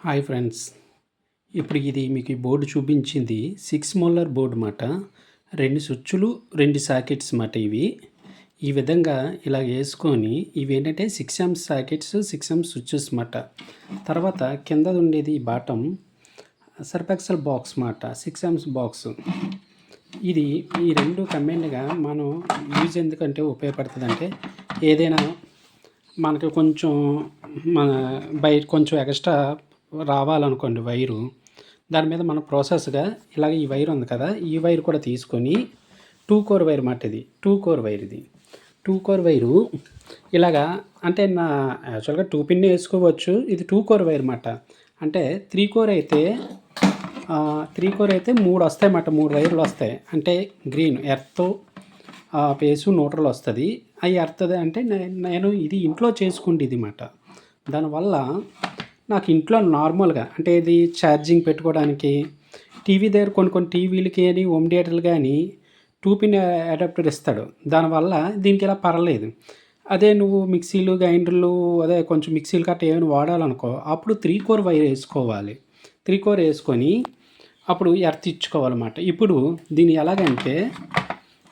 Hi friends. ఇప్పుడు ఇది మీకు ఈ బోర్డు చూపించింది 6 మూలర్ బోర్డు మాట. 2 స్విచ్చులు 2 సాకెట్స్ మాట ఇవి. ఈ విధంగా ఇలా వేసుకొని ఇవేంటంటే 6 amps సాకెట్స్ 6 amps స్విచ్చెస్ మాట. తర్వాత కింద ఉండేది బాటమ్ సర్ఫెక్సల్ బాక్స్ మాట, 6 amps బాక్స్. ఇది ఈ రెండు కంబైన్డ్గా మనం యూజ్ ఎందుకంటే ఉపయోగపడుతుందంటే ఏదైనా మనకి కొంచెం మన బయట కొంచెం ఎక్స్ట్రా రావాలనుకోండి వైరు, దాని మీద మనం ప్రాసెస్గా ఇలాగ ఈ వైర్ ఉంది కదా, ఈ వైర్ కూడా తీసుకొని 2 కోర్ వైర్ మాట. ఇది 2 కోర్ వైర్. ఇది 2 కోర్ వైరు ఇలాగా అంటే నా యాక్చువల్గా 2 పిన్ వేసుకోవచ్చు. ఇది 2 కోర్ వైర్ మాట. అంటే 3 కోర్ అయితే 3 వస్తాయి మాట. 3 వైర్లు వస్తాయి. అంటే గ్రీన్ ఎర్త్ పేసు న్యూట్రల్ వస్తుంది. అవి ఎర్తది అంటే నేను ఇది ఇంట్లో చేసుకుంటే ఇది మాట. దానివల్ల నాకు ఇంట్లో నార్మల్గా అంటే ఇది ఛార్జింగ్ పెట్టుకోవడానికి, టీవీ దగ్గర కొన్ని టీవీలకి కానీ హోమ్ థియేటర్లు కానీ 2 పిన్ అడాప్టర్ ఇస్తాడు. దానివల్ల దీనికి ఇలా పర్లేదు. అదే నువ్వు మిక్సీలు గ్రైండర్లు అదే కొంచెం మిక్సీలు కట్ట ఏమైనా వాడాలనుకో, అప్పుడు 3 కోర్ వైర్ వేసుకోవాలి. 3 కోర్ వేసుకొని అప్పుడు ఎర్త్ ఇచ్చుకోవాలన్నమాట. ఇప్పుడు దీన్ని ఎలాగంటే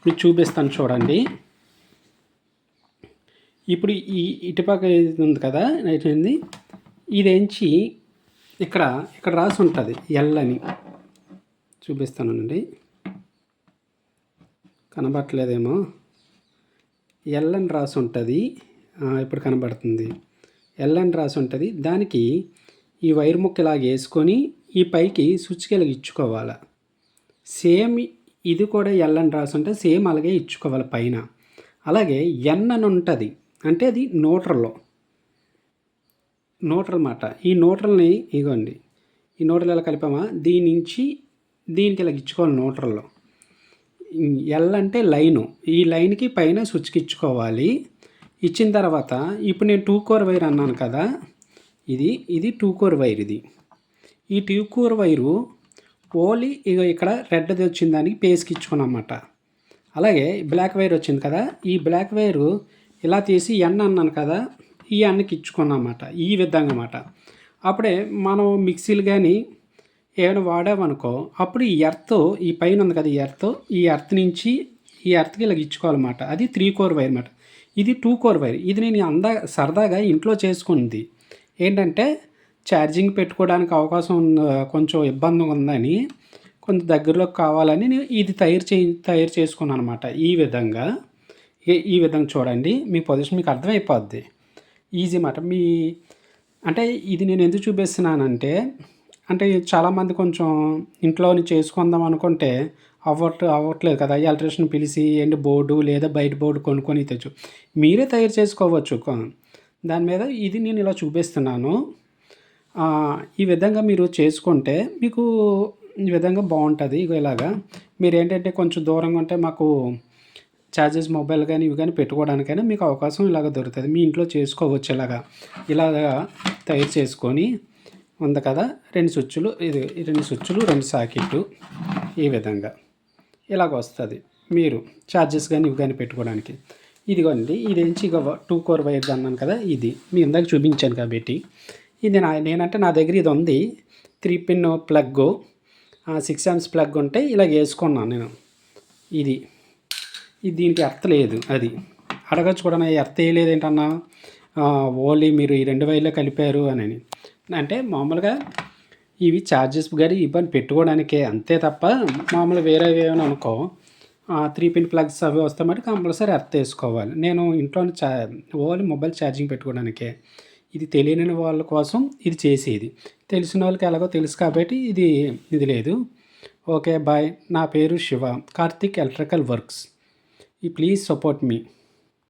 మీకు చూపిస్తాను చూడండి. ఇప్పుడు ఈ ఇటుపక్క ఉంది కదా ఏంటి, ఇదేంచి ఇక్కడ రాసి ఉంటుంది ఎల్ అని. చూపిస్తానండి, కనబడట్లేదేమో. ఎల్ అని రాసి ఉంటుంది. ఇప్పుడు కనబడుతుంది. ఎల్ అని రాసి ఉంటుంది. దానికి ఈ వైర్ ముక్క ఇలాగ వేసుకొని ఈ పైకి స్విచ్కి ఇలాగ ఇచ్చుకోవాలి. సేమ్ ఇది కూడా ఎల్ అని రాసి ఉంటే సేమ్ అలాగే ఇచ్చుకోవాలి పైన. అలాగే ఎన్ అని ఉంటుంది, అంటే అది న్యూట్రల్ మాట. ఈ న్యూట్రల్ని ఇగోండి, ఈ న్యూట్రల్ ఎలా కలిపామా, దీని నుంచి దీనికి ఇలా ఇచ్చుకోవాలి న్యూట్రల్లో. ఎల్ అంటే లైను, ఈ లైన్కి పైన స్విచ్కి ఇచ్చుకోవాలి. ఇచ్చిన తర్వాత ఇప్పుడు నేను 2 కోర్ వైర్ అన్నాను కదా, ఇది 2 కోర్ వైర్. ఈ 2 కోర్ వైరు ఓన్లీ ఇక్కడ రెడ్ది వచ్చిన దానికి పేస్కి ఇచ్చుకున్నమాట. అలాగే బ్లాక్ వైర్ వచ్చింది కదా, ఈ బ్లాక్ వైరు ఇలా తీసి ఎన్ అన్నాను కదా, ఈ ఎన్కి ఇచ్చుకున్నమాట. ఈ విధంగా అన్నమాట. అప్పుడే మనం మిక్సీలు కానీ ఏమైనా వాడామనుకో, అప్పుడు ఈ ఎర్త్ ఈ పైన ఉంది కదా, ఈ ఎర్త్ నుంచి ఈ ఎర్త్కి ఇలా ఇచ్చుకోవాలన్నమాట. అది 3 కోర్ వైర్ అన్నమాట. ఇది 2 కోర్ వైర్. ఇది నేను సరదాగా ఇంట్లో చేసుకుంది. ఏంటంటే ఛార్జింగ్ పెట్టుకోవడానికి అవకాశం కొంచెం ఇబ్బంది ఉందని, కొంచెం దగ్గరలోకి కావాలని నేను ఇది తయారు చేసుకున్నాను అనమాట. ఈ విధంగా చూడండి, మీ పొజిషన్ మీకు అర్థమైపోద్ది. ఈజీ మాట. అంటే ఇది నేను ఎందుకు చూపిస్తున్నానంటే, అంటే చాలామంది కొంచెం ఇంట్లోని చేసుకుందాం అనుకుంటే అవ్వట్లేదు కదా, ఎలక్ట్రీషియన్ పిలిచి బోర్డు లేదా బయట బోర్డు కొనుక్కొని తెచ్చు మీరే తయారు చేసుకోవచ్చు. దాని మీద ఇది నేను ఇలా చూపిస్తున్నాను. ఈ విధంగా మీరు చేసుకుంటే మీకు ఈ విధంగా బాగుంటుంది. ఇలాగా మీరు ఏంటంటే కొంచెం దూరంగా ఉంటే మాకు ఛార్జెస్ మొబైల్ కానీ ఇవి కానీ పెట్టుకోవడానికైనా మీకు అవకాశం ఇలాగ దొరుకుతుంది. మీ ఇంట్లో చేసుకోవచ్చు. ఇలాగా తయారు చేసుకొని ఉంది కదా, 2 స్విచ్చులు, 2 సాకెట్లు ఈ విధంగా ఇలాగ వస్తుంది. మీరు ఛార్జెస్ కానీ ఇవి కానీ పెట్టుకోవడానికి. ఇదిగోండి, ఇదేంచి ఇక 2 కోర్ వైర్ అన్నాను కదా, ఇది మీ ఇందాక చూపించాను కాబట్టి ఇది నేనంటే నా దగ్గర ఇది ఉంది. 3 పిన్ ప్లగ్ 6 amps ప్లగ్ ఉంటే ఇలా వేసుకున్నాను నేను. ఇది దీనికి ఎర్త్ లేదు. అది అడగచ్చు కూడా, ఎర్త్ వేయలేదు ఏంటన్నా, ఓన్లీ మీరు ఈ 2 వైర్లే కలిపారు అని. అంటే మామూలుగా ఇవి ఛార్జెస్ కానీ ఇబ్బంది పెట్టుకోవడానికే, అంతే తప్ప మామూలుగా వేరే ఏమైనా అనుకో 3 పిన్ ప్లగ్స్ అవి వస్తే మటు కంపల్సరీ ఎర్త్ వేసుకోవాలి. నేను ఇంట్లో ఓన్లీ మొబైల్ ఛార్జింగ్ పెట్టుకోవడానికే. ఇది తెలియని వాళ్ళ కోసం ఇది చేసేది. తెలిసిన వాళ్ళకి ఎలాగో తెలుసు కాబట్టి ఇది లేదు. Okay, bye. నా పేరు Shiva, Karthik electrical works. Please support me.